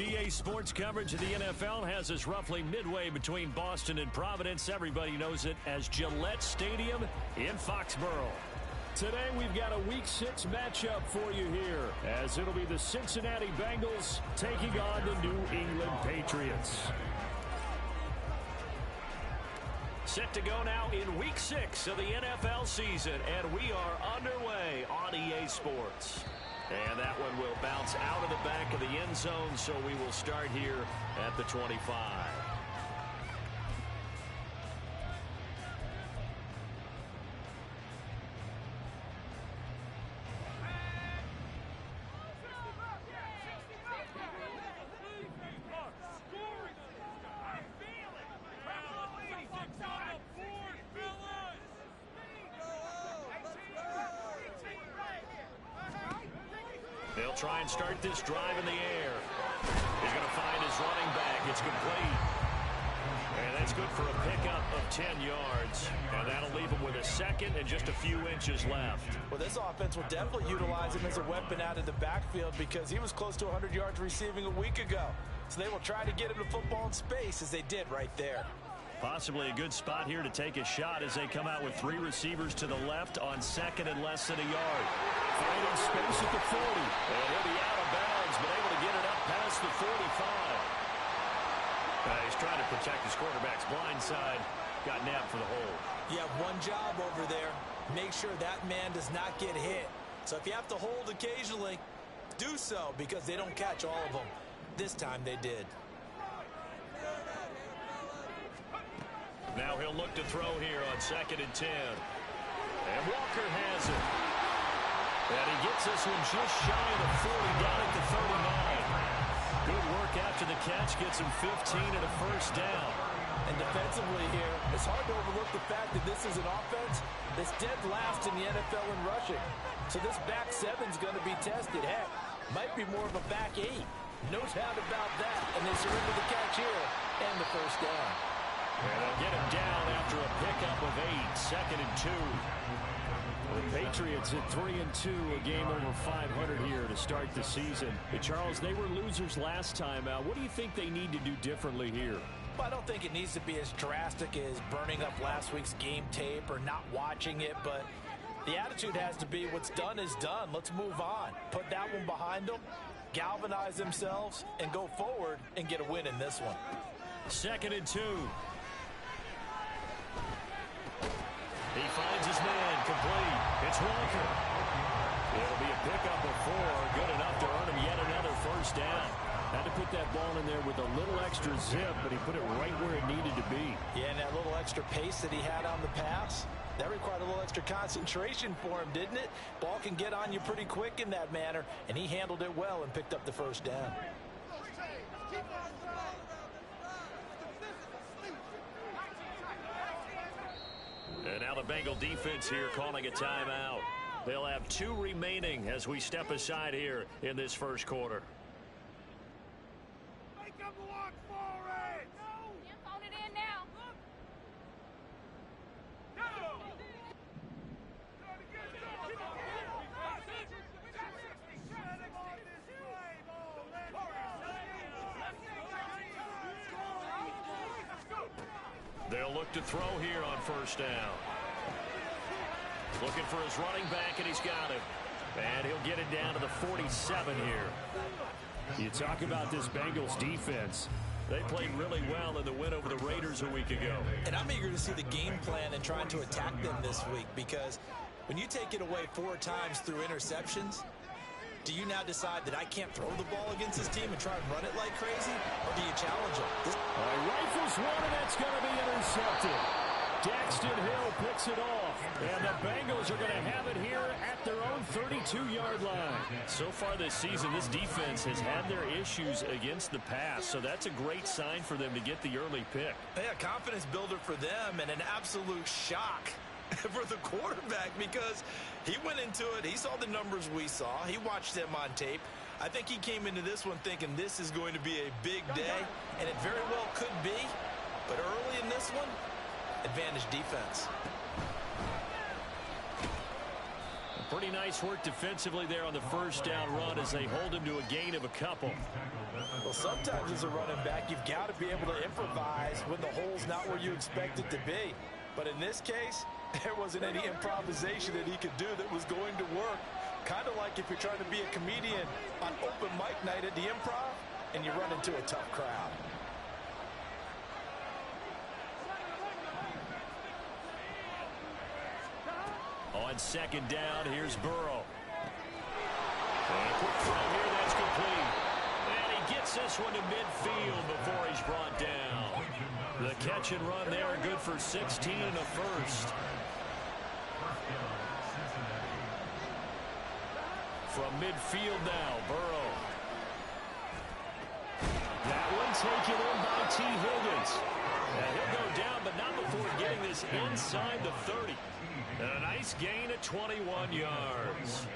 EA Sports coverage of the NFL has us roughly midway between Boston and Providence. Everybody knows it as Gillette Stadium in Foxborough. Today we've got a Week 6 matchup for you here, as it'll be the Cincinnati Bengals taking on the New England Patriots. Set to go now in Week 6 of the NFL season, and we are underway on EA Sports. And that one will bounce out of the back of the end zone, so we will start here at the 25. They'll try and start this drive in the air. He's going to find his running back. It's complete. And that's good for a pickup of 10 yards. And that'll leave him with a second and just a few inches left. Well, this offense will definitely utilize him as a weapon out of the backfield because he was close to 100 yards receiving a week ago. So they will try to get him the football in space as they did right there. Possibly a good spot here to take a shot as they come out with 3 receivers to the left on second and less than a yard. Finding space at the 40. And he'll be out of bounds, but able to get it up past the 45. He's trying to protect his quarterback's blind side. Got nabbed for the hold. You have one job over there. Make sure that man does not get hit. So if you have to hold occasionally, do so because they don't catch all of them. This time they did. Now he'll look to throw here on second and 10. And Walker has it. And he gets this one just shy of the 40, down at the 39. Good work after the catch. Gets him 15 and a first down. And defensively here, it's hard to overlook the fact that this is an offense that's dead last in the NFL in rushing. So this back seven's going to be tested. Heck, might be more of a back 8. No doubt about that. And they surrender the catch here and the first down. And they'll get him down after a pickup of 8, second and 2. The Patriots at 3-2, a game over 500 here to start the season. But Charles, they were losers last time out. What do you think they need to do differently here? Well, I don't think it needs to be as drastic as burning up last week's game tape or not watching it, but the attitude has to be what's done is done. Let's move on. Put that one behind them, galvanize themselves, and go forward and get a win in this one. Second and 2. He finds his man, complete. It's Walker. It'll be a pickup of 4, good enough to earn him yet another first down. Had to put that ball in there with a little extra zip, but he put it right where it needed to be. Yeah, and that little extra pace that he had on the pass, that required a little extra concentration for him, didn't it? Ball can get on you pretty quick in that manner, and he handled it well and picked up the first down. And now the Bengal defense here calling a timeout. They'll have 2 remaining as we step aside here in this first quarter. Make them look for it! You're phone it in now. They'll look to throw here on first down. Looking for his running back, and he's got him. And he'll get it down to the 47 here. You talk about this Bengals defense. They played really well in the win over the Raiders a week ago. And I'm eager to see the game plan and trying to attack them this week because when you take it away 4 times through interceptions, do you now decide that I can't throw the ball against this team and try and run it like crazy? Or do you challenge them? Rifles one, and that's going to be intercepted. Daxton Hill picks it off. And the Bengals are going to have it here at their own 32-yard line. So far this season, this defense has had their issues against the pass. So that's a great sign for them to get the early pick. Yeah, confidence builder for them and an absolute shock for the quarterback because he went into it. He saw the numbers we saw. He watched them on tape. I think he came into this one thinking this is going to be a big day, and it very well could be. But early in this one, advantage defense. Pretty nice work defensively there on the first down run as they hold him to a gain of a couple. Well, Well, sometimes as a running back, you've got to be able to improvise when the hole's not where you expect it to be. But in this case, there wasn't any improvisation that he could do that was going to work. Kind of like if you're trying to be a comedian on open mic night at the Improv and you run into a tough crowd. On second down, here's Burrow. And a quick throw here, that's complete. And he gets this one to midfield before he's brought down. The catch and run there, good for 16 and a first. From midfield now, Burrow. That one taken in by T. Higgins. And he'll go down, but not before getting this inside the 30. And a nice gain at 21 yards.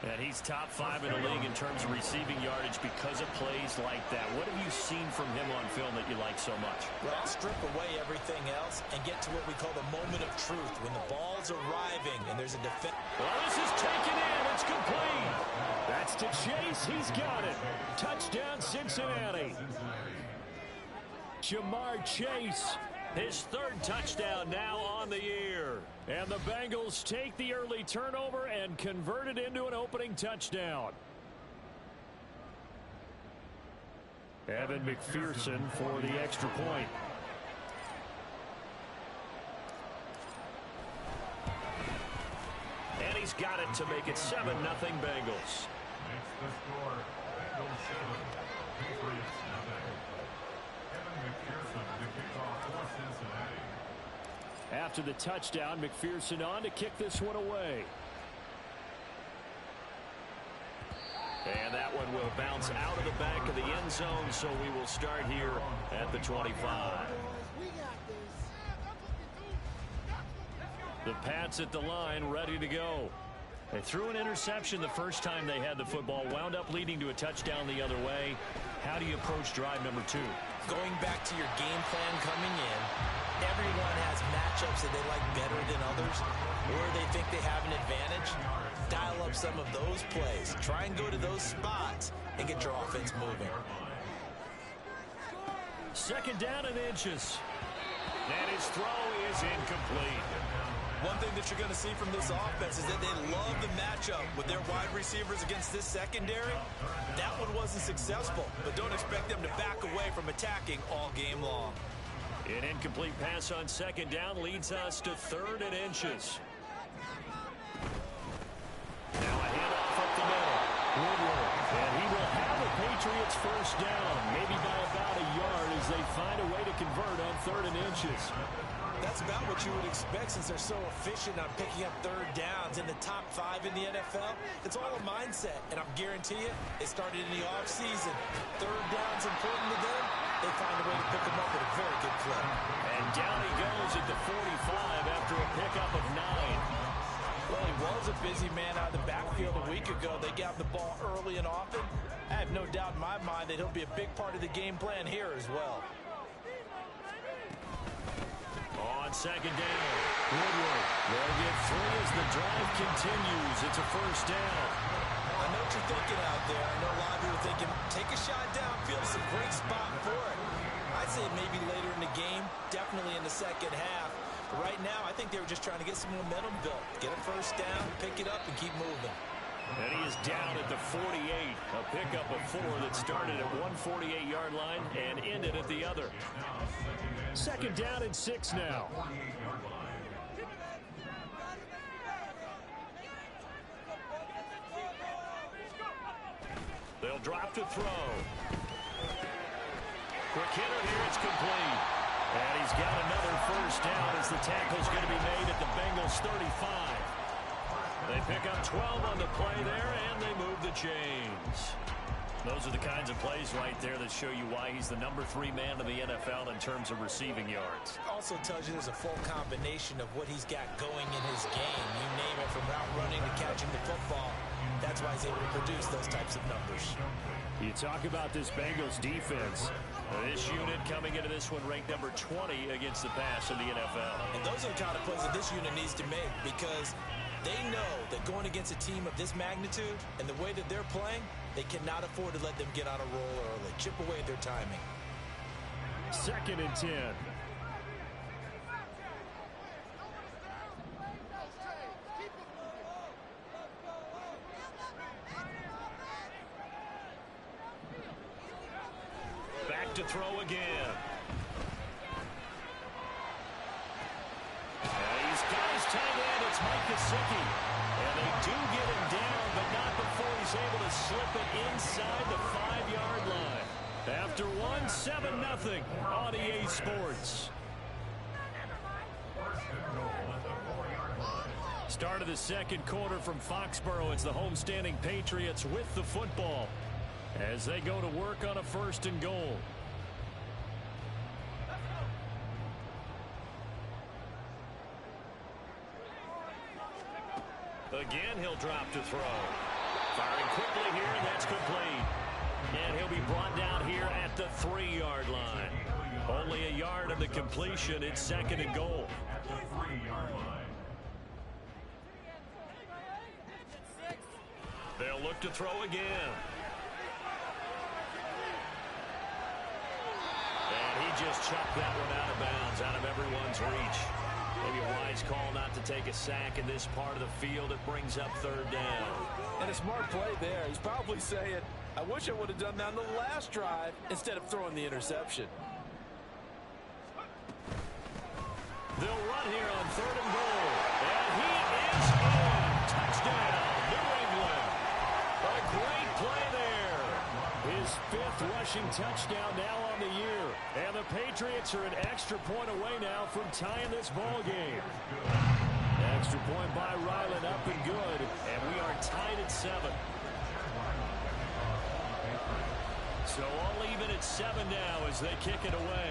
And he's top 5 in the league in terms of receiving yardage because of plays like that. What have you seen from him on film that you like so much? Well, I'll strip away everything else and get to what we call the moment of truth, when the ball's arriving and there's a defense. Well, this is taken in. It's complete. That's to Chase. He's got it. Touchdown, Cincinnati. Jamar Chase, his 3rd touchdown now on the year. And the Bengals take the early turnover and convert it into an opening touchdown. Evan McPherson for the extra point. And he's got it to make it 7-0 Bengals. After the touchdown, McPherson on to kick this one away. And that one will bounce out of the back of the end zone, so we will start here at the 25. The Pats at the line, ready to go. They threw an interception the first time they had the football, wound up leading to a touchdown the other way. How do you approach drive number 2? Going back to your game plan coming in, everyone has matchups that they like better than others, or they think they have an advantage. Dial up some of those plays. Try and go to those spots and get your offense moving. Second down and inches. And his throw is incomplete. One thing that you're going to see from this offense is that they love the matchup with their wide receivers against this secondary. That one wasn't successful, but don't expect them to back away from attacking all game long. An incomplete pass on second down leads us to 3rd and inches. Now a handoff up the middle. Woodward, and he will have the Patriots first down, maybe by about a yard as they find a way to convert on 3rd and inches. That's about what you would expect since they're so efficient on picking up 3rd downs in the top 5 in the NFL. It's all a mindset, and I guarantee you, it started in the offseason. 3rd down's important to them. They find a way to pick them up with a very good clip. And down he goes at the 45 after a pickup of 9. Well, he was a busy man out of the backfield a week ago. They got the ball early and often. I have no doubt in my mind that he'll be a big part of the game plan here as well. On second down, Woodward. They'll get 3 as the drive continues. It's a first down. I know what you're thinking out there. I know a lot of you are thinking, take a shot downfield. It's a great spot for it. I'd say maybe later in the game, definitely in the second half. But right now, I think they were just trying to get some momentum built. Get a first down, pick it up, and keep moving. And he is down at the 48. A pickup of 4 that started at one 48-yard line and ended at the other. Second down and 6 now. They'll drop to throw. Quick hitter here, it's complete. And he's got another first down as the tackle's going to be made at the Bengals 35. They pick up 12 on the play there, and they move the chains. Those are the kinds of plays right there that show you why he's the number 3 man in the NFL in terms of receiving yards. Also tells you there's a full combination of what he's got going in his game. You name it, from route running to catching the football. That's why he's able to produce those types of numbers. You talk about this Bengals defense. This unit coming into this one ranked number 20 against the pass in the NFL. And those are the kind of plays that this unit needs to make, because They know that going against a team of this magnitude and the way that they're playing, they cannot afford to let them get on a roll early. Chip away at their timing. 2nd and 10. Back to throw again. He's got his tight end. It's Mike Gesicki. And they do get him down, but not before he's able to slip it inside the 5-yard line. After 7-0 on EA Sports. Start of the 2nd quarter from Foxborough. It's the homestanding Patriots with the football as they go to work on a 1st and goal. Again, he'll drop to throw. Firing quickly here, and that's complete. And he'll be brought down here at the 3-yard line. Only a yard of the completion. It's 2nd and goal. They'll look to throw again. And he just chucked that one out of bounds, out of everyone's reach. Maybe a wise call not to take a sack in this part of the field. It brings up 3rd down. And a smart play there. He's probably saying, I wish I would have done that on the last drive instead of throwing the interception. They'll run here on 3rd and goal. And he is in. Touchdown, New England. A great play there. His 5th rushing touchdown now on the year. And the Patriots are an extra point away now from tying this ball game. Extra point by Ryland, up and good. And we are tied at 7. So all even at 7 now as they kick it away.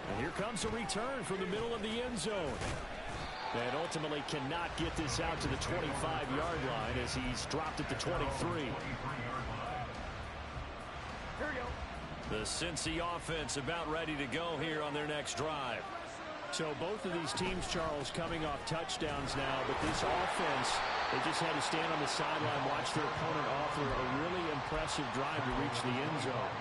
And here comes a return from the middle of the end zone. And ultimately cannot get this out to the 25-yard line as he's dropped at the 23. Here we go. The Cincy offense about ready to go here on their next drive. So both of these teams, Charles, coming off touchdowns now, but this offense, they just had to stand on the sideline, watch their opponent offer a really impressive drive to reach the end zone.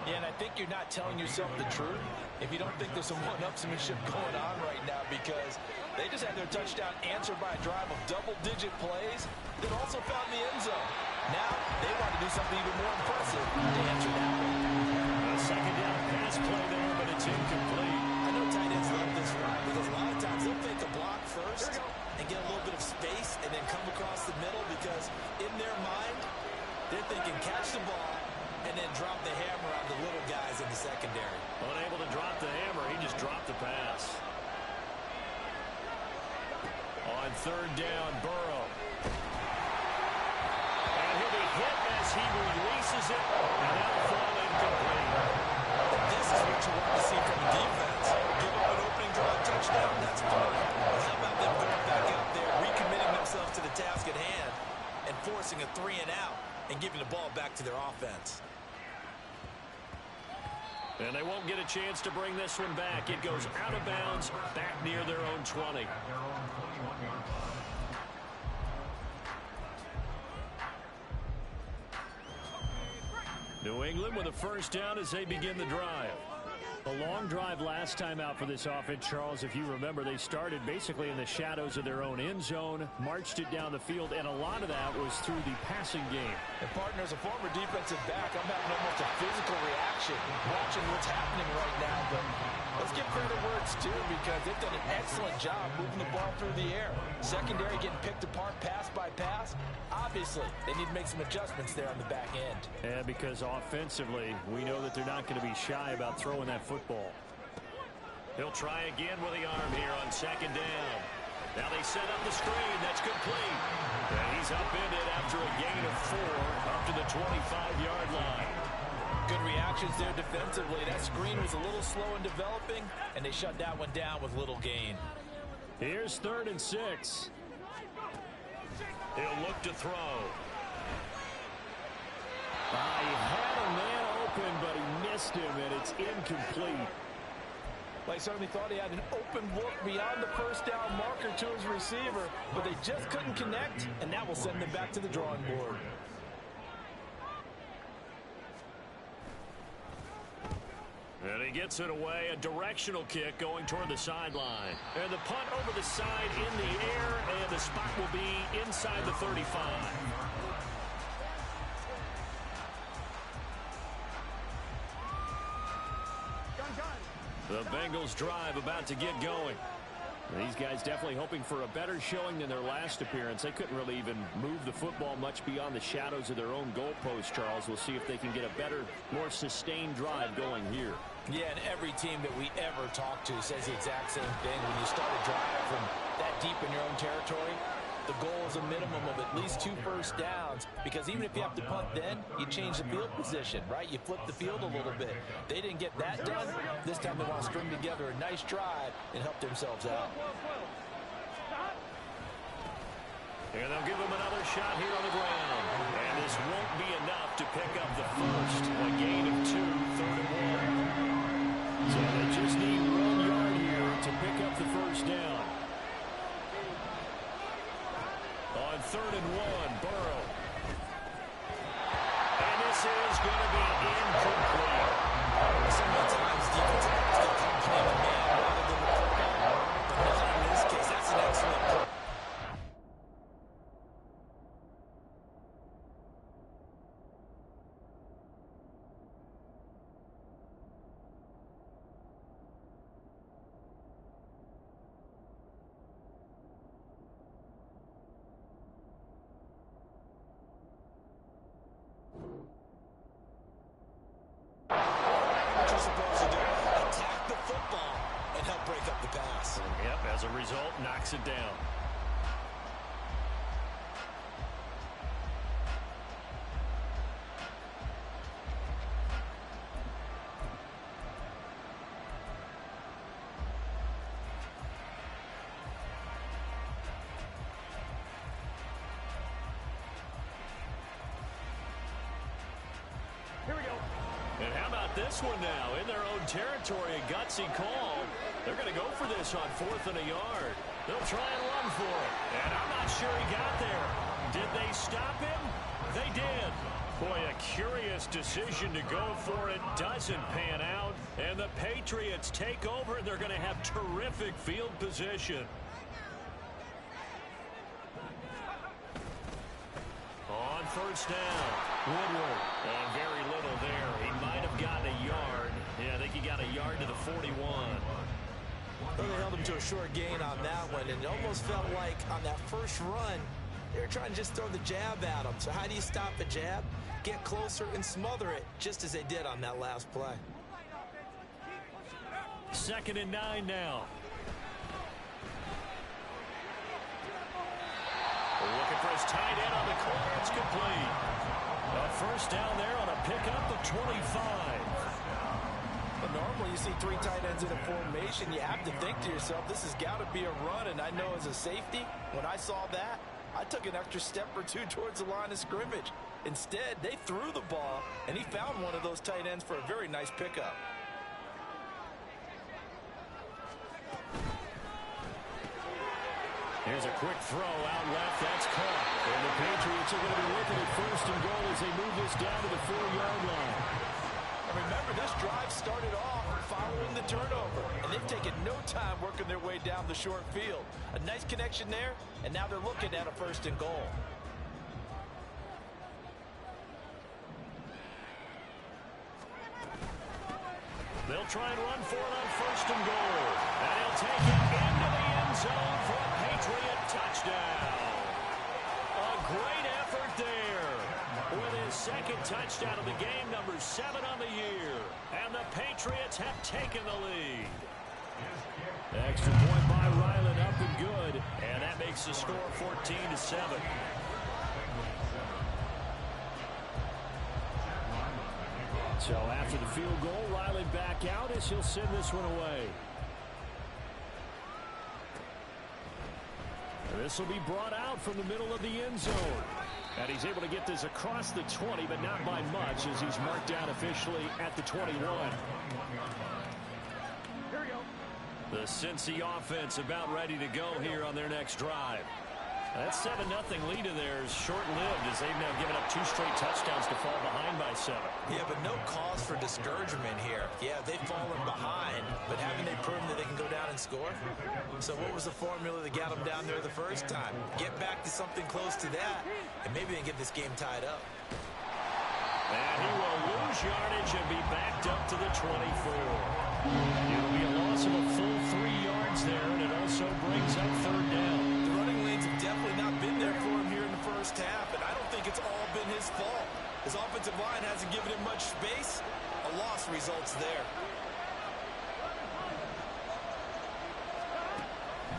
Yeah, and I think you're not telling yourself the truth if you don't think there's some one-upsmanship going on right now, because they just had their touchdown answered by a drive of double-digit plays that also found the end zone. Now they want to do something even more impressive to answer that one. A 2nd down pass play there, but it's incomplete. I know tight ends love this one because a lot of times they'll fake a block first and get a little bit of space and then come across the middle, because in their mind they're thinking catch the ball and then drop the hammer on the little guys in the secondary. Unable to drop the hammer, he just dropped the pass. On 3rd down, Burrow. And he'll be hit as he releases it, and that'll fall incomplete. This is what you want to see from the defense. Give up an opening drive touchdown, that's fine. But how about them going back out there, recommitting themselves to the task at hand, and forcing a 3 and out, and giving the ball back to their offense. And they won't get a chance to bring this one back. It goes out of bounds, back near their own 20. New England with a 1st down as they begin the drive. A long drive last time out for this offense, Charles. If you remember, they started basically in the shadows of their own end zone, marched it down the field, and a lot of that was through the passing game. And partner, as a former defensive back, I'm having almost a physical reaction watching what's happening right now. But let's give credit where it's due, because they've done an excellent job moving the ball through the air. Secondary getting picked apart pass by pass. Obviously, they need to make some adjustments there on the back end. And because offensively, we know that they're not going to be shy about throwing that football. He'll try again with the arm here on 2nd down. Now they set up the screen. That's complete. And he's upended after a gain of 4 up to the 25-yard line. Good reactions there defensively. That screen was a little slow in developing, and they shut that one down with little gain. Here's 3rd and 6. He'll look to throw. He had a man open, but he missed him, and it's incomplete. Well, he certainly thought he had an open look beyond the first down marker to his receiver, but they just couldn't connect, and that will send them back to the drawing board. And he gets it away, a directional kick going toward the sideline. And the punt over the side in the air, and the spot will be inside the 35. The Bengals drive about to get going. These guys definitely hoping for a better showing than their last appearance. They couldn't really even move the football much beyond the shadows of their own goalpost, Charles. We'll see if they can get a better, more sustained drive going here. Yeah, and every team that we ever talk to says the exact same thing. When you start a drive from that deep in your own territory, the goal is a minimum of at least 2 first downs, because even if you have to punt then, you change the field position, right? You flip the field a little bit. They didn't get that done. This time they want to string together a nice drive and help themselves out. And they'll give them another shot here on the ground. And this won't be enough to pick up the first. A gain of 2, 3rd and 1. So they just need 1 yard here to pick up the first down. On 3rd and 1, Burrow. And this is going to be incomplete. Sometimes defense has to come play the man rather than the football. But not in this case. That's an excellent play. What you're supposed to do, attack the football and help break up the pass. Yep, as a result, knocks it down. And how about this one now? In their own territory, a gutsy call. They're going to go for this on 4th and a yard. They'll try and run for it. And I'm not sure he got there. Did they stop him? They did. Boy, a curious decision to go for it. Doesn't pan out. And the Patriots take over, and they're going to have terrific field position. On 1st down, Woodward. And very little there. He might have gotten a yard. Yeah, I think he got a yard to the 41. Well, they held him to a short gain on that one, and it almost felt like on that first run, they were trying to just throw the jab at him. So how do you stop a jab? Get closer and smother it, just as they did on that last play. 2nd and 9 now. Looking for his tight end on the corner. It's complete. A first down there on a pickup of 25. But normally you see 3 tight ends in a formation. You have to think to yourself, this has got to be a run. And I know as a safety, when I saw that, I took an extra step or 2 towards the line of scrimmage. Instead, they threw the ball, and he found one of those tight ends for a very nice pickup. Here's a quick throw out left. That's caught. And the Patriots are going to be looking at 1st and goal as they move this down to the 4-yard line. And remember, this drive started off following the turnover, and they've taken no time working their way down the short field. A nice connection there, and now they're looking at a 1st and goal. They'll try and run for it on 1st and goal. And he'll take it into the end zone for a Patriot touchdown. A great effort there. With his 2nd touchdown of the game, number 7 on the year. And the Patriots have taken the lead. Extra point by Ryland, up and good. And that makes the score 14-7. So after the field goal, Riley back out as he'll send this one away. This will be brought out from the middle of the end zone. And he's able to get this across the 20, but not by much, as he's marked down officially at the 21. Here we go. The Cincy offense about ready to go here on their next drive. That 7-0 lead of theirs short-lived as they've now given up 2 straight touchdowns to fall behind by 7. Yeah, but no cause for discouragement here. Yeah, they've fallen behind, but haven't they proven that they can go down and score? So what was the formula that got them down there the first time? Get back to something close to that, and maybe they can get this game tied up. And he will lose yardage and be backed up to the 24. It'll be a loss of a full 3 yards there, and it also brings up 3rd down. The running lanes have definitely not been there for him here in the first half, and I don't think it's all been his fault. His offensive line hasn't given him much space. A loss results there.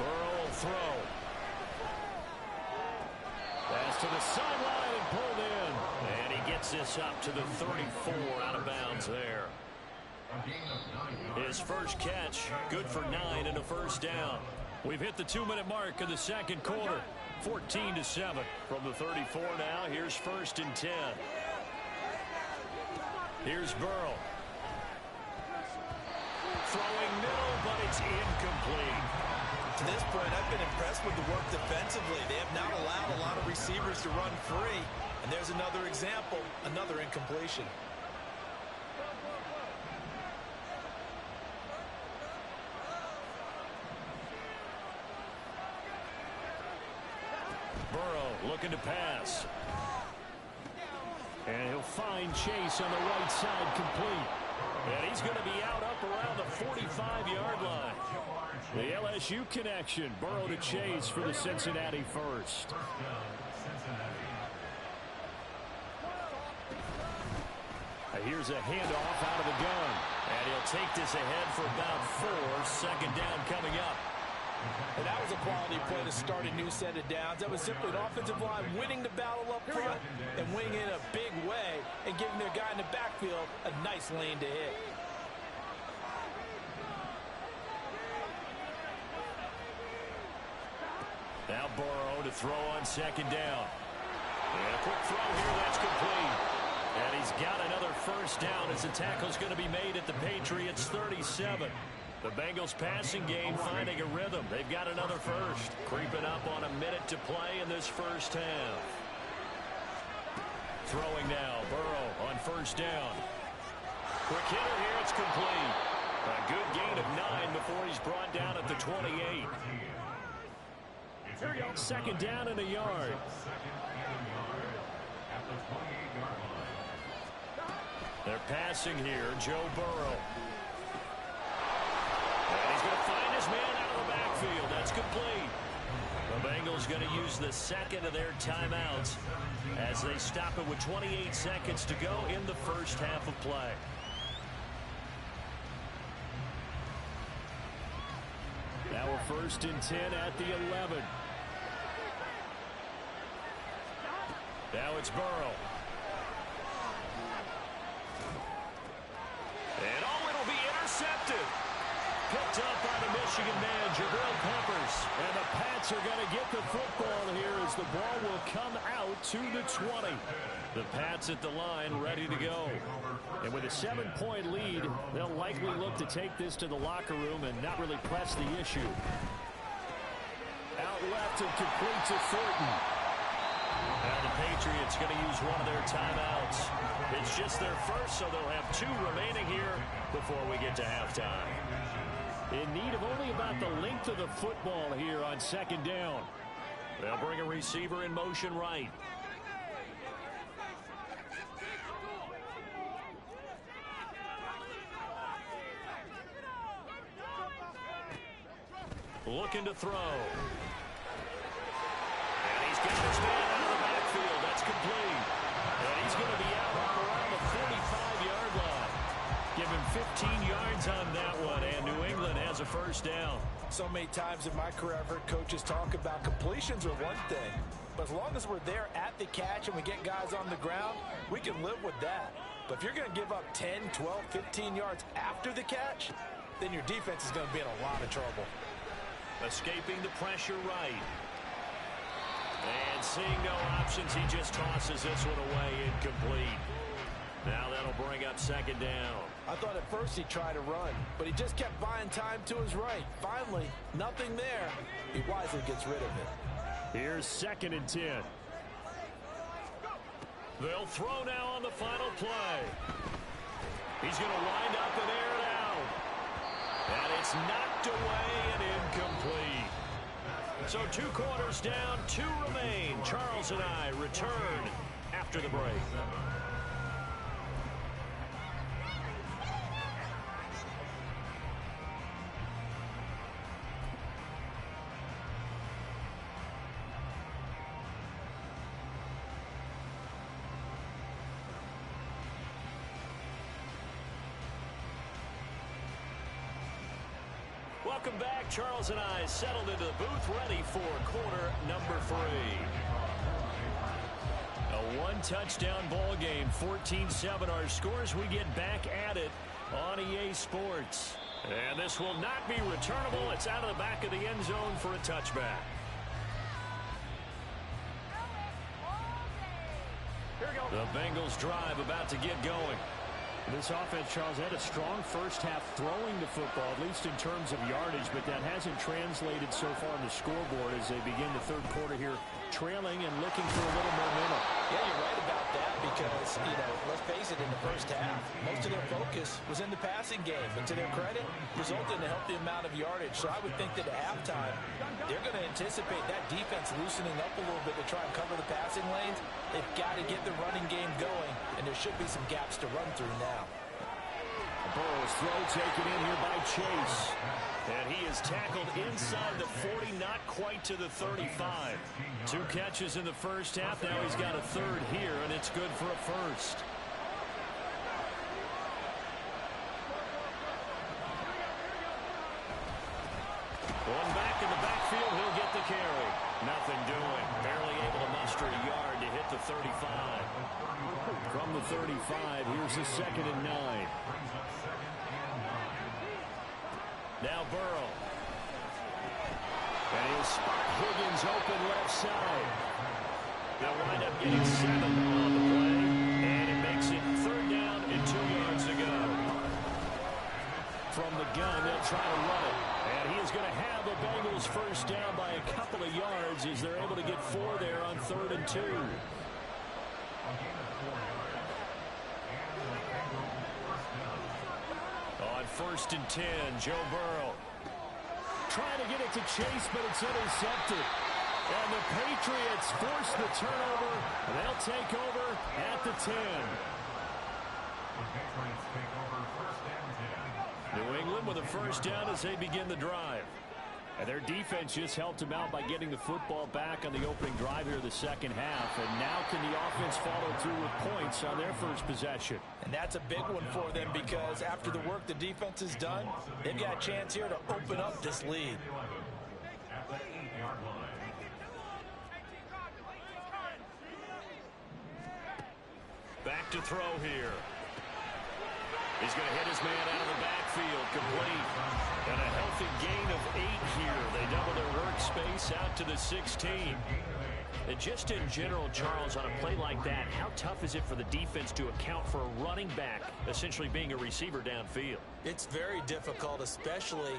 Burrow will throw. Pass to the sideline and pulled in. And he gets this up to the 34 out of bounds there. His first catch, good for 9 and a first down. We've hit the 2-minute mark of the second quarter. 14-7 from the 34 now. Here's 1st and 10. Here's Burrow. Throwing middle, but it's incomplete. To this point, I've been impressed with the work defensively. They have not allowed a lot of receivers to run free. And there's another example, another incompletion. Burrow looking to pass. And he'll find Chase on the right side complete. And he's going to be out up around the 45-yard line. The LSU connection. Burrow to Chase for the Cincinnati first. Here's a handoff out of the gun. And he'll take this ahead for about 4. 2nd down coming up. And that was a quality play to start a new set of downs. That was simply an offensive line winning the battle up front and winning in a big way and giving their guy in the backfield a nice lane to hit. Now Burrow to throw on 2nd down. And a quick throw here, that's complete. And he's got another first down as the tackle's going to be made at the Patriots 37. The Bengals passing game finding a rhythm. They've got another first. Creeping up on a minute to play in this first half. Throwing now, Burrow on 1st down. Quick hitter here, it's complete. A good gain of 9 before he's brought down at the 28. 2nd down and a yard. They're passing here, Joe Burrow. And he's going to find his man out of the backfield. That's complete. The Bengals going to use the 2nd of their timeouts as they stop it with 28 seconds to go in the first half of play. Now a 1st and 10 at the 11. Now it's Burrow. And it'll be intercepted. Picked up by the Michigan man, Jabril Peppers. And the Pats are going to get the football here as the ball will come out to the 20. The Pats at the line ready to go. And with a 7-point lead, they'll likely look to take this to the locker room and not really press the issue. Out left and complete to Thornton. Now the Patriots going to use one of their timeouts. It's just their first, so they'll have 2 remaining here before we get to halftime. In need of only about the length of the football here on 2nd down. They'll bring a receiver in motion right. Looking to throw. And he's got his man out of the backfield. That's complete. And he's going to be out around the 45-yard line. Give him 15 yards on that one, and New England has a first down. So many times in my career, I've heard coaches talk about completions are one thing. But as long as we're there at the catch and we get guys on the ground, we can live with that. But if you're going to give up 10, 12, 15 yards after the catch, then your defense is going to be in a lot of trouble. Escaping the pressure right. And seeing no options, he just tosses this one away incomplete. Now that'll bring up second down. I thought at first he'd try to run, but he just kept buying time to his right. Finally, nothing there. He wisely gets rid of it. Here's 2nd and 10. They'll throw now on the final play. He's going to wind up and air it out. And it's knocked away and incomplete. So 2 quarters down, 2 remain. Charles and I return after the break. Welcome back. Charles and I settled into the booth, ready for quarter number 3. A 1-touchdown ball game, 14-7 our scores. We get back at it on EA Sports. And this will not be returnable. It's out of the back of the end zone for a touchback. The Bengals drive about to get going. This offense, Charles, had a strong first half throwing the football, at least in terms of yardage, but that hasn't translated so far on the scoreboard as they begin the third quarter here, trailing and looking for a little momentum. Yeah, you're right about that because, let's face it, in the first half, most of their focus was in the passing game. And to their credit, resulted in a healthy amount of yardage. So I would think that at halftime, they're going to anticipate that defense loosening up a little bit to try and cover the passing lanes. They've got to get the running game going, and there should be some gaps to run through now. Burrow's throw taken in here by Chase. And he is tackled inside the 40, not quite to the 35. 2 catches in the first half. Now he's got a third here, and it's good for a first. One back in the backfield, he'll get the carry. Nothing doing. Barely able to muster a yard to hit the 35. From the 35, here's a 2nd and 9. Now Burrow. And he'll spot Higgins open left side. They'll wind up getting 7 on the play. And it makes it 3rd down and 2 yards to go. From the gun, they'll try to run it. And he is going to have the Bengals first down by a couple of yards as they're able to get 4 there on 3rd and 2. On 1st and 10, Joe Burrow. Trying to get it to Chase, but it's intercepted. And the Patriots force the turnover. They'll take over at the 10. New England with a first down as they begin the drive. And their defense just helped them out by getting the football back on the opening drive here the second half. And now can the offense follow through with points on their first possession? And that's a big one for them because after the work the defense has done, they've got a chance here to open up this lead. Back to throw here. He's going to hit his man out of the backfield, complete. And a healthy gain of 8 here. They double their workspace out to the 16. And just in general, Charles, on a play like that, how tough is it for the defense to account for a running back essentially being a receiver downfield? It's very difficult, especially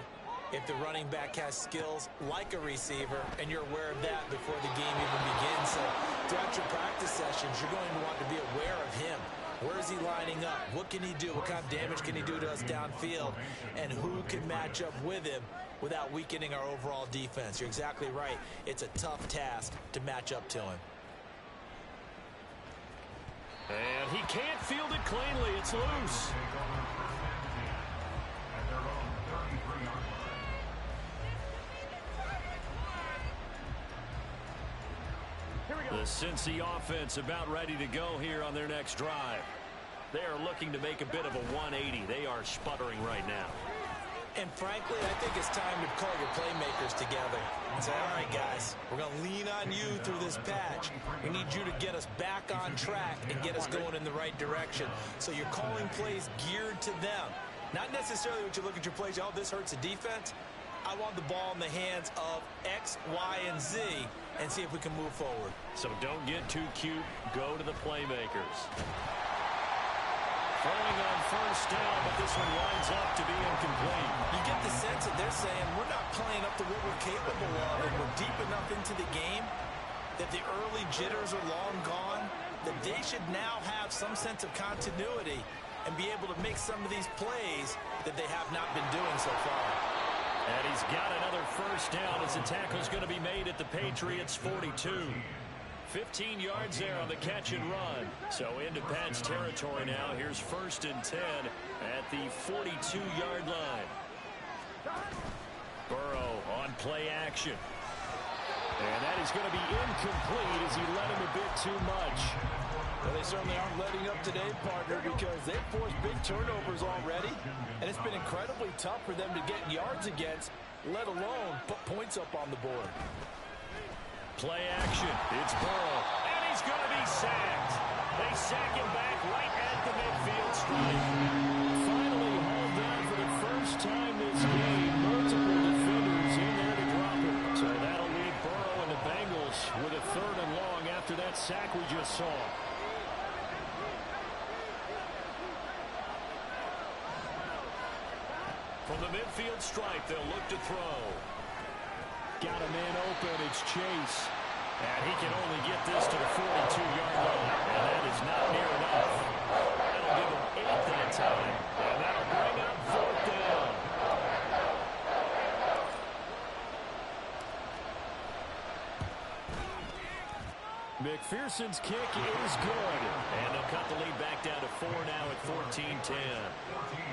if the running back has skills like a receiver, and you're aware of that before the game even begins. So throughout your practice sessions, you're going to want to be aware of him. Where is he lining up? What can he do? What kind of damage can he do to us downfield? And who can match up with him without weakening our overall defense? You're exactly right. It's a tough task to match up to him. And he can't field it cleanly. It's loose. The Cincy offense about ready to go here on their next drive. They are looking to make a bit of a 180. They are sputtering right now. And frankly, I think it's time to call your playmakers together and say, all right, guys, we're going to lean on you through this patch. We need you to get us back on track and get us going in the right direction. So you're calling plays geared to them. Not necessarily what you look at your plays, oh, this hurts the defense. I want the ball in the hands of X, Y, and Z and see if we can move forward. So don't get too cute. Go to the playmakers. Throwing on first down, but this one winds up to be incomplete. You get the sense that they're saying we're not playing up to what we're capable of, and we're deep enough into the game that the early jitters are long gone, that they should now have some sense of continuity and be able to make some of these plays that they have not been doing so far. And he's got another first down as the tackle's going to be made at the Patriots' 42. 15 yards there on the catch and run. So into Pat's territory now. Here's 1st and 10 at the 42-yard line. Burrow on play action. And that is going to be incomplete as he led him a bit too much. Well, they certainly aren't letting up today, partner, because they've forced big turnovers already, and it's been incredibly tough for them to get yards against, let alone put points up on the board. Play action. It's Burrow. And he's going to be sacked. They sack him back right at the midfield stripe. Finally hauled down for the first time this game. Multiple defenders in there to drop him. So that'll leave Burrow and the Bengals with a 3rd and long after that sack we just saw. From the midfield stripe, they'll look to throw. Got a man open. It's Chase. And he can only get this to the 42-yard line. And that is not near enough. That'll give him 8 that time. And that'll bring up 4th down. McPherson's kick is good. And they'll cut the lead back down to 4 now at 14-10.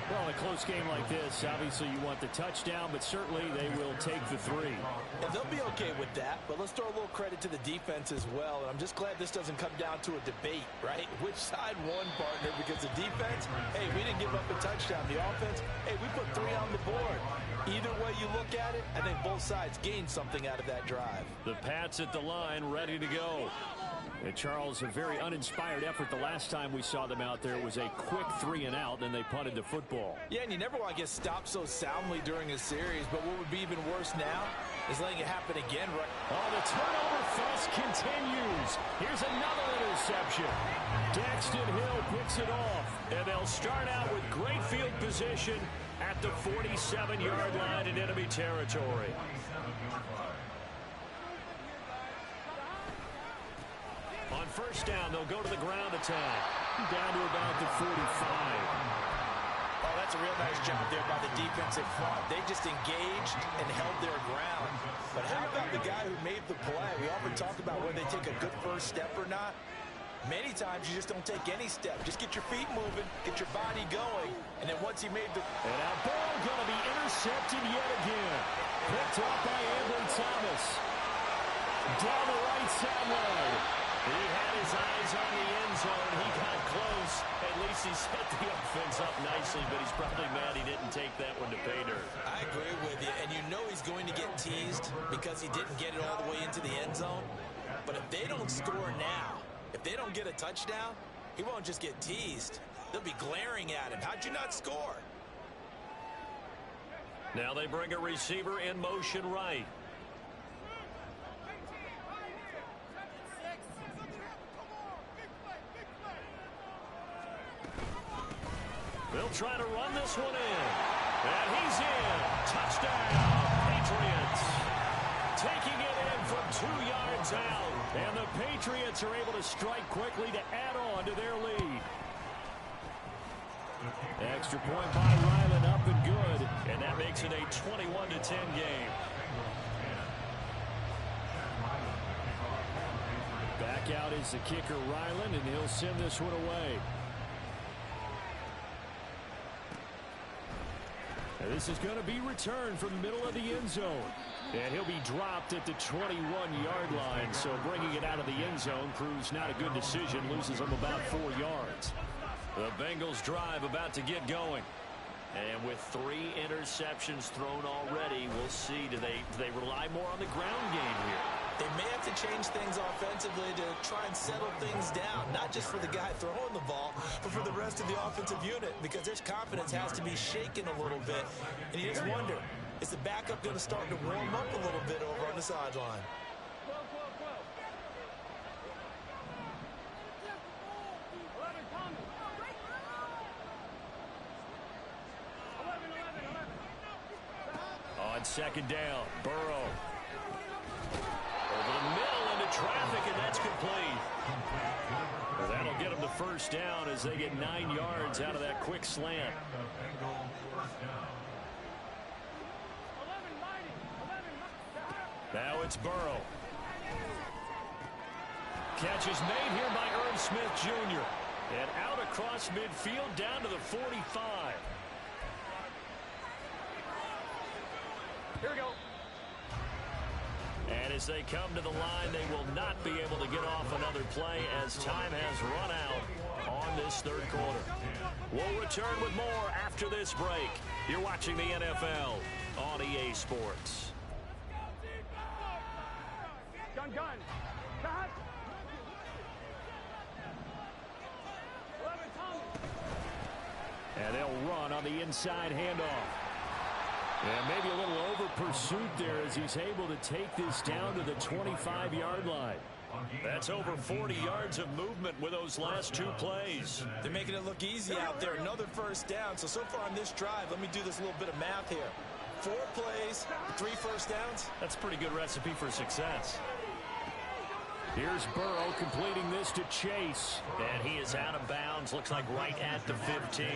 Well, in a close game like this, obviously you want the touchdown, but certainly they will take the 3. And they'll be okay with that, but let's throw a little credit to the defense as well. And I'm just glad this doesn't come down to a debate, right? Which side won, partner? Because the defense, hey, we didn't give up a touchdown. The offense, hey, we put 3 on the board. Either way you look at it, I think both sides gained something out of that drive. The Pats at the line, ready to go. And Charles, a very uninspired effort the last time we saw them out there. It was a quick 3 and out, then they punted the football. Yeah, and you never want to get stopped so soundly during a series, but what would be even worse now is letting it happen again. Right? Oh, the turnover fest continues. Here's another interception. Daxton Hill picks it off, and they'll start out with great field position at the 47-yard line in enemy territory. On first down, they'll go to the ground attack. Down to about the 45. Oh, that's a real nice job there by the defensive front. They just engaged and held their ground. But how about the guy who made the play? We often talk about whether they take a good first step or not. Many times you just don't take any step. Just get your feet moving, get your body going, and then once he made the... And now ball going to be intercepted yet again. Picked up by Ambry Thomas. Down the right sideline. He had his eyes on the end zone. He got close. At least he set the offense up nicely, but he's probably mad he didn't take that one to pay dirt. I agree with you, and you know he's going to get teased because he didn't get it all the way into the end zone. But if they don't score now, if they don't get a touchdown, he won't just get teased. They'll be glaring at him. How'd you not score? Now they bring a receiver in motion right. They'll try to run this one in. And he's in. Touchdown, Patriots. Taking it in from 2 yards out. And the Patriots are able to strike quickly to add on to their lead. Extra point by Ryland, up and good. And that makes it a 21-10 game. Back out is the kicker, Ryland, and he'll send this one away. And this is going to be returned from the middle of the end zone. And he'll be dropped at the 21-yard line. So bringing it out of the end zone proves not a good decision. Loses him about 4 yards. The Bengals drive about to get going. And with 3 interceptions thrown already, we'll see. Do they rely more on the ground game here? They may have to change things offensively to try and settle things down, not just for the guy throwing the ball, but for the rest of the offensive unit, because their confidence has to be shaken a little bit. And you just wonder, is the backup going to start to warm up a little bit over on the sideline? second down. Burrow. Over the middle into traffic, and that's complete. Well, that'll get them the first down as they get 9 yards out of that quick slant. Now it's Burrow. Catch is made here by Irv Smith Jr. And out across midfield down to the 45. Here we go. And as they come to the line, they will not be able to get off another play as time has run out on this third quarter. We'll return with more after this break. You're watching the NFL on EA Sports. Gun. Cut. 11 Thomas. And they'll run on the inside handoff. And maybe a little over pursuit there as he's able to take this down to the 25-yard line. That's over 40 yards of movement with those last 2 plays. They're making it look easy out there. Another first down. So far on this drive, let me do this little bit of math here. 4 plays, 3 first downs. That's a pretty good recipe for success. Here's Burrow completing this to Chase. And he is out of bounds. Looks like right at the 15.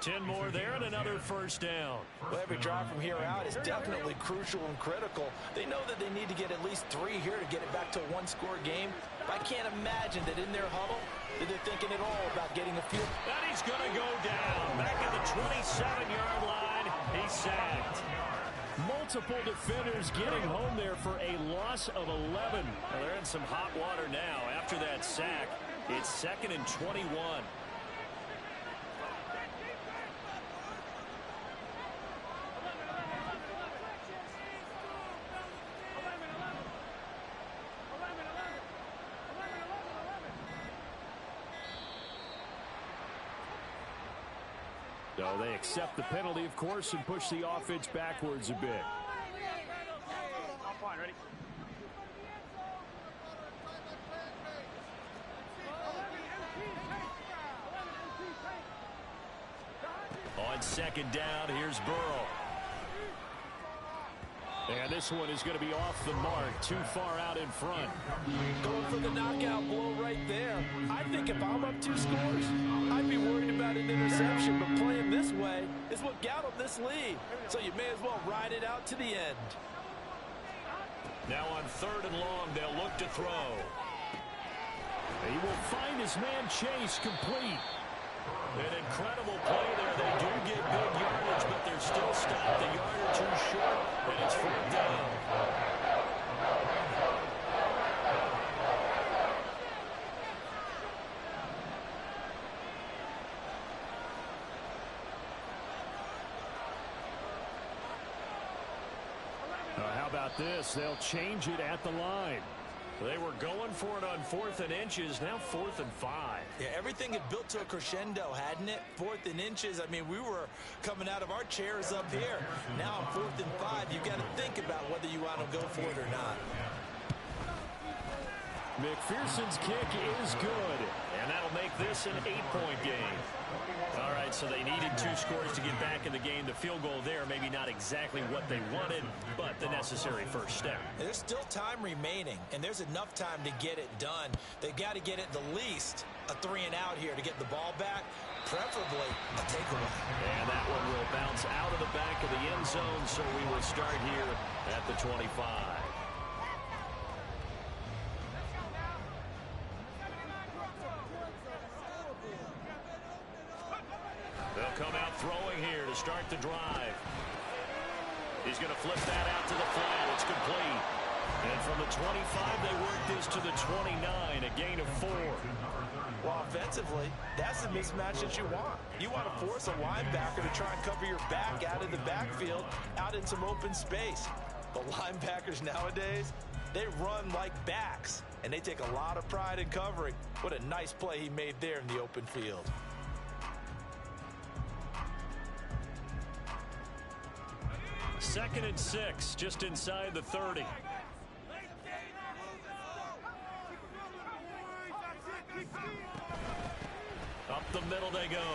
10 more there and another first down. Well, every drive from here out is definitely crucial and critical. They know that they need to get at least 3 here to get it back to a 1-score game. But I can't imagine that in their huddle that they're thinking at all about getting a field. And he's going to go down. Back at the 27-yard line. He's sacked. Multiple defenders getting home there for a loss of 11. Well, they're in some hot water now. After that sack, it's 2nd and 21. So they accept the penalty, of course, and push the offense backwards a bit. Fine, ready? On second down, here's Burrow. And this one is going to be off the mark, too far out in front. Going for the knockout blow right there. I think if I'm up 2 scores, I'd be worried about an interception, but playing this way is what got them this lead. So you may as well ride it out to the end. Now on 3rd and long, they'll look to throw. He will find his man Chase complete. An incredible play there. They do get big yardage, but they're still stopped a yard or 2 short, and it's 4th down. How about this? They'll change it at the line. They were going for it on 4th and inches. Now 4th and 5. Yeah, everything had built to a crescendo, hadn't it? 4th and inches. I mean, we were coming out of our chairs up here. Now on 4th and 5, you've got to think about whether you want to go for it or not. McPherson's kick is good, and that'll make this an 8-point game. All right, so they needed 2 scores to get back in the game. The field goal there, maybe not exactly what they wanted, but the necessary first step. There's still time remaining, and there's enough time to get it done. They've got to get it the least a 3-and-out here to get the ball back, preferably a takeaway. And that one will bounce out of the back of the end zone, so we will start here at the 25. They'll come out throwing here to start the drive. He's going to flip that out to the flat. It's complete. And from the 25, they work this to the 29, a gain of 4. Well, offensively, that's the mismatch that you want. You want to force a linebacker to try and cover your back out in the backfield, out in some open space. But linebackers nowadays, they run like backs, and they take a lot of pride in covering. What a nice play he made there in the open field. Second and 6, just inside the 30. Up the middle they go.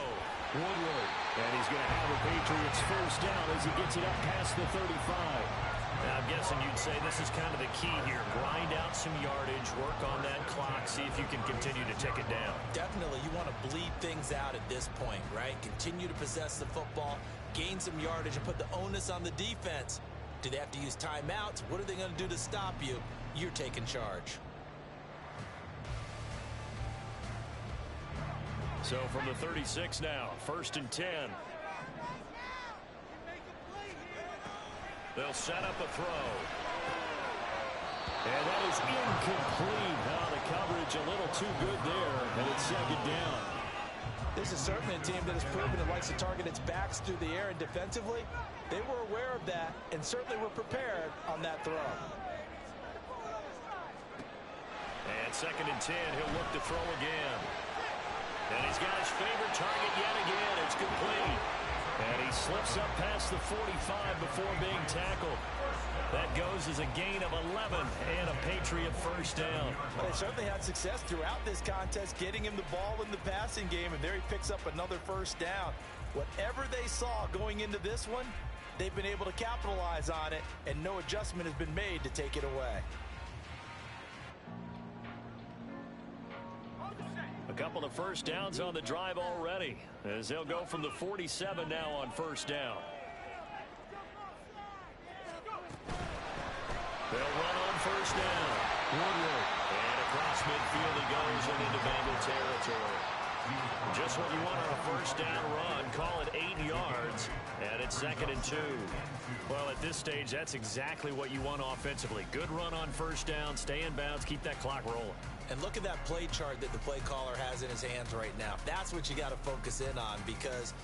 Woodward. And he's going to have the Patriots first down as he gets it up past the 35. Now, I'm guessing you'd say this is kind of the key here. Grind out some yardage, work on that clock, see if you can continue to tick it down. Definitely, you want to bleed things out at this point, right? Continue to possess the football, gain some yardage, and put the onus on the defense. Do they have to use timeouts? What are they going to do to stop you? You're taking charge. So from the 36 now, 1st and 10. They'll set up a throw. And that is incomplete. Now the coverage a little too good there, and it's 2nd down. This is certainly a team that has proven it likes to target its backs through the air, and defensively, they were aware of that and certainly were prepared on that throw. And 2nd and 10, he'll look to throw again. And he's got his favorite target yet again. It's complete. And he slips up past the 45 before being tackled. That goes as a gain of 11 and a Patriot first down. They certainly had success throughout this contest, getting him the ball in the passing game, and there he picks up another first down. Whatever they saw going into this one, they've been able to capitalize on it, and no adjustment has been made to take it away. A couple of first downs on the drive already, as they'll go from the 47 now on first down. They'll run on first down. Woodward. And across midfield he goes and into Bengal territory. Just what you want on a first down run. Call it 8 yards. And it's 2nd and 2. Well, at this stage, that's exactly what you want offensively. Good run on first down. Stay in bounds. Keep that clock rolling. And look at that play chart that the play caller has in his hands right now. That's what you got to focus in on, because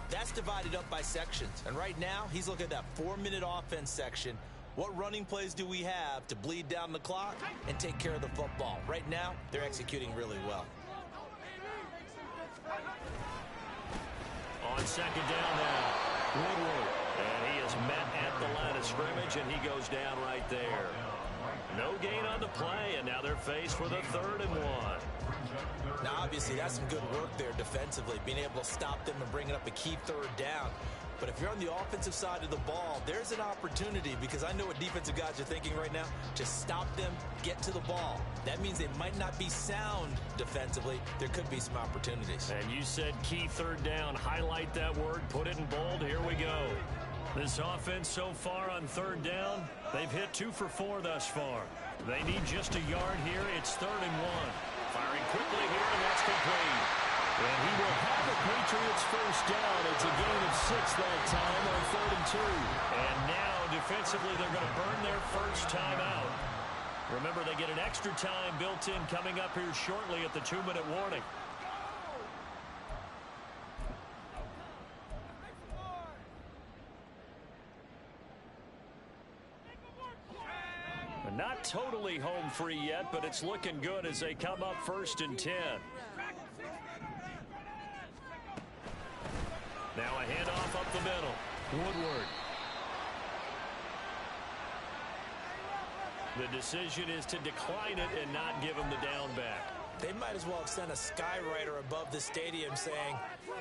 that's divided up by sections. And right now, he's looking at that 4-minute offense section. What running plays do we have to bleed down the clock and take care of the football? Right now, they're executing really well. On 2nd down now, Woodward. And he is met at the line of scrimmage, and he goes down right there. No gain on the play, and now they're faced with a 3rd and 1. Now, obviously, that's some good work there defensively, being able to stop them and bringing up a key 3rd down. But if you're on the offensive side of the ball, there's an opportunity, because I know what defensive guys are thinking right now. Just stop them, get to the ball. That means they might not be sound defensively. There could be some opportunities. And you said key 3rd down. Highlight that word. Put it in bold. Here we go. This offense so far on 3rd down, they've hit 2 for 4 thus far. They need just a yard here. It's 3rd and 1. Firing quickly here, and that's complete. And he will have the Patriots first down. It's a gain of 6 that time on 3rd and 2. And now, defensively, they're going to burn their first time out. Remember, they get an extra time built in coming up here shortly at the 2-minute warning. Not totally home free yet, but it's looking good as they come up 1st and 10. Now a handoff up the middle. Woodward. The decision is to decline it and not give him the down back. They might as well have sent a skywriter above the stadium saying,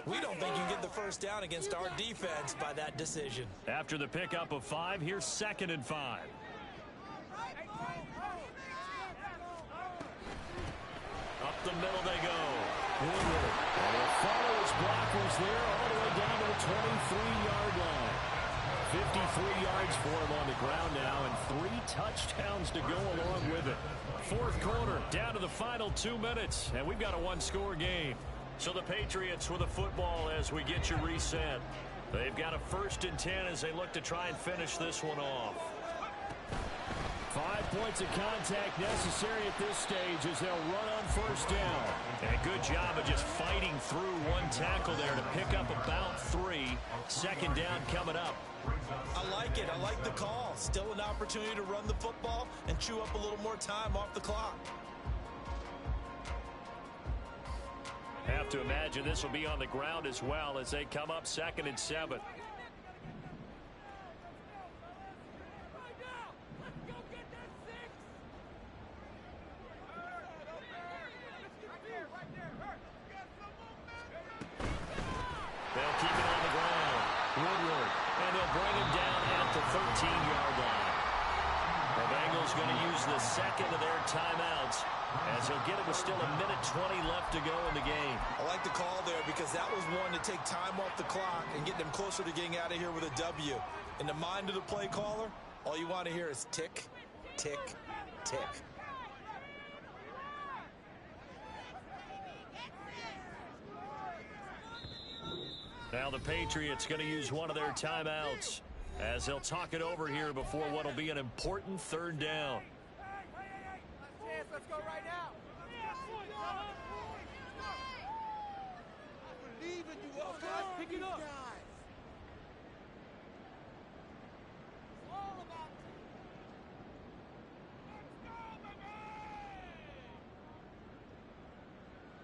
we don't think you can get the first down against our defense by that decision. After the pickup of 5, here's 2nd and 5. Up the middle they go. Woodward. And he'll follow his blockers there all the way down to the 23-yard line. 53 yards for him on the ground now, and 3 touchdowns to go along with it. 4th quarter, down to the final 2 minutes, and we've got a 1-score game. So the Patriots with the football as we get you reset. They've got a 1st and 10 as they look to try and finish this one off. 5 points of contact necessary at this stage as they'll run on first down. And a good job of just fighting through one tackle there to pick up about 3. 2nd down coming up. I like it. I like the call. Still an opportunity to run the football and chew up a little more time off the clock. Have to imagine this will be on the ground as well as they come up 2nd and 7. 13-yard line. The Bengals going to use the second of their timeouts as he'll get it with still 1:20 left to go in the game. I like the call there because that was one to take time off the clock and get them closer to getting out of here with a W. In the mind of the play caller, all you want to hear is tick, tick, tick. Now the Patriots going to use one of their timeouts as they'll talk it over here before what will be an important third down. Let's go right now. I believe in you, all guys. Pick it up. It's all about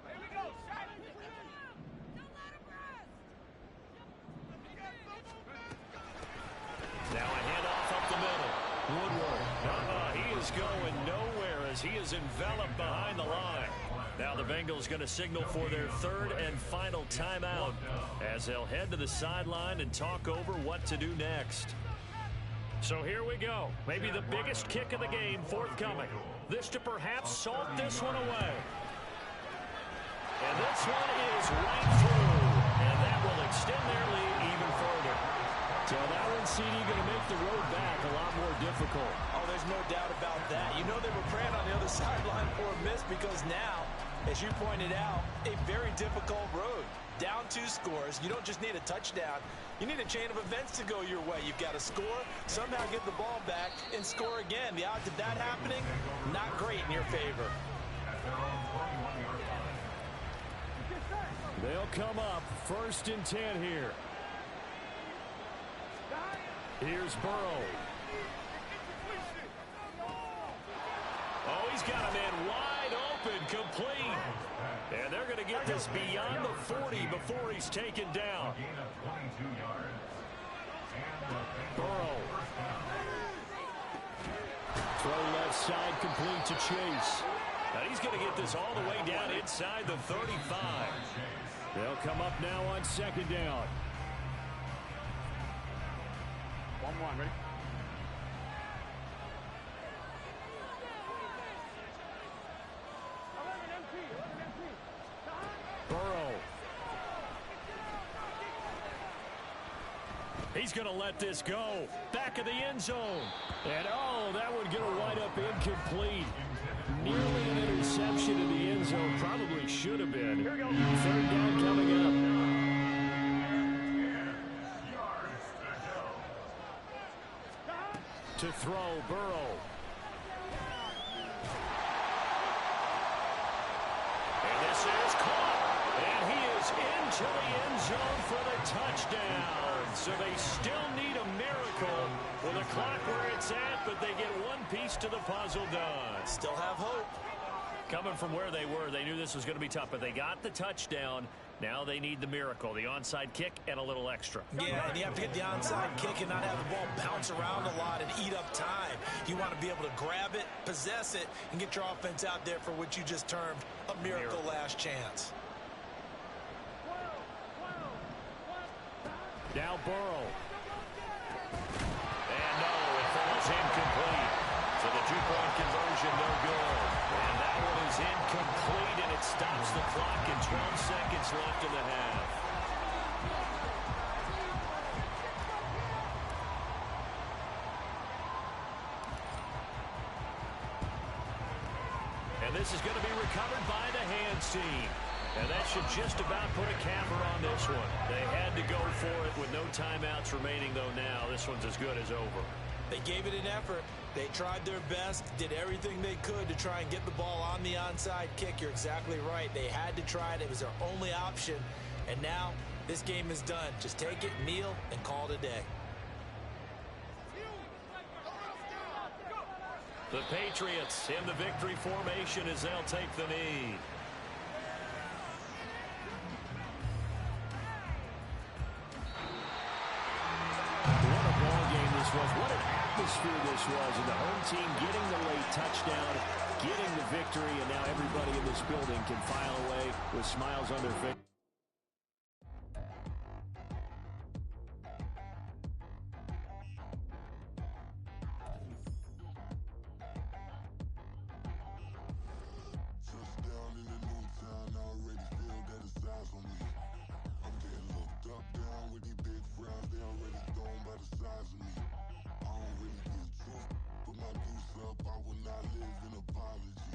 here we go. Shot it. Don't let him rest. Now a handoff up the middle. Woodward. He is going nowhere as he is enveloped behind the line. Now the Bengals going to signal for their third and final timeout as they'll head to the sideline and talk over what to do next. So here we go. Maybe the biggest kick of the game forthcoming. This to perhaps salt this one away. And this one is right through. And that will extend their lead even further. So that one, CD, going to make the road back a lot more difficult. Oh, there's no doubt about that. You know they were praying on the other sideline for a miss because now, as you pointed out, a very difficult road. Down 2 scores. You don't just need a touchdown. You need a chain of events to go your way. You've got to score, somehow get the ball back, and score again. The odds of that happening, not great in your favor. They'll come up 1st and 10 here. Here's Burrow. Oh, he's got a man wide open, complete. And they're going to get this beyond the 40 before he's taken down. Burrow. Throw left side, complete to Chase. Now he's going to get this all the way down inside the 35. They'll come up now on 2nd down. 1-1, ready? Burrow. He's going to let this go. Back of the end zone. And, oh, that would get a wind up incomplete. Nearly an interception in the end zone. Probably should have been. 3rd down coming up. To throw, Burrow. And this is caught. And he is into the end zone for the touchdown. So they still need a miracle with the clock where it's at, but they get one piece to the puzzle done. Still have hope. Coming from where they were, they knew this was going to be tough, but they got the touchdown. Now they need the miracle, the onside kick and a little extra. Yeah, and you have to get the onside kick and not have the ball bounce around a lot and eat up time. You want to be able to grab it, possess it, and get your offense out there for what you just termed a miracle last chance. Now Burrow. And no, it falls incomplete. So the 2-point conversion no good. And that one is incomplete, and it stops the clock in 12 seconds left in the half. And this is going to be recovered by the hands team. And that should just about put a capper on this one. They had to go for it with no timeouts remaining, though now this one's as good as over. They gave it an effort. They tried their best, did everything they could to try and get the ball on the onside kick. You're exactly right. They had to try it. It was their only option. And now this game is done. Just take it, kneel, and call it a day. The Patriots in the victory formation as they'll take the knee. What a ball game this was. What an atmosphere this was. And the home team getting the late touchdown, getting the victory, and now everybody in this building can file away with smiles on their faces. by the size of me. I don't really give truth, put my deuce up, I will not live in apology.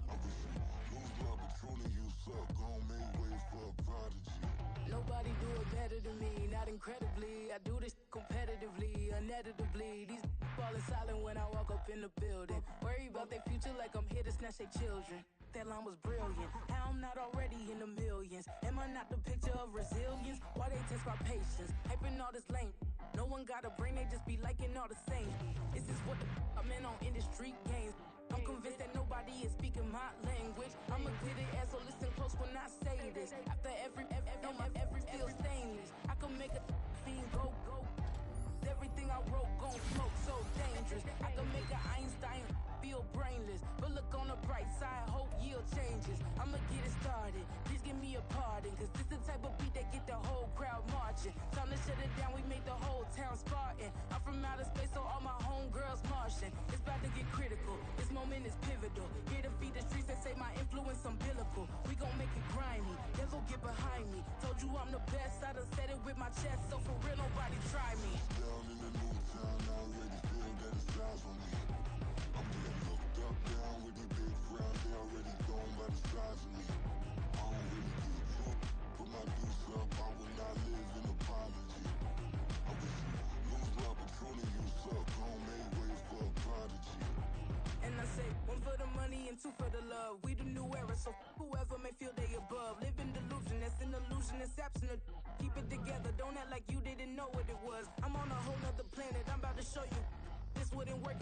I wish you lose love, but truly you suck, gon' make way for a prodigy. Nobody do it better than me, not incredibly. I do this competitively, uneditably. These falling silent when I walk up in the building. Worry about their future like I'm here to snatch their children. That line was brilliant. How I'm not already in the millions? Am I not the picture of resilience? Why they test my patience? Hyping all this lame. No one got a brain, they just be liking all the same. This is what the I'm in on industry games. I'm convinced that nobody is speaking my language. I'm a glittered ass, so listen close when I say this. After every feel stainless. I can make a fiend go. Everything I wrote gon' smoke, so dangerous. I can make an Einstein feel brainless. But look on the bright side, hope yield changes. I'ma get it started, please give me a pardon. Cause this the type of beat that get the whole crowd marching. Time to shut it down, we make the whole town Spartan. I'm from outer space, so all my homegirls Martian. It's about to get critical, this moment is pivotal. Here to feed the streets that say my influence umbilical. We gon' make it grimy, devil get behind me. Told you I'm the best, I done said it with my chest. So for real, nobody try me. Down in the new town, I already feel that it's eyes on me. I'm getting looked up, down with these big frowns, they already gone by the size of me. I don't really give truth, put my deuce up, I will not live in apology. I wish you lose love, but truly you suck, gon' make way for a prodigy. And I say, one for the money and two for the love. We the new era, so whoever may feel they above. Live in delusion, that's an illusion, it's absent. Keep it together, don't act like you didn't know what it was. I'm on a whole nother planet, I'm about to show you. This wouldn't work.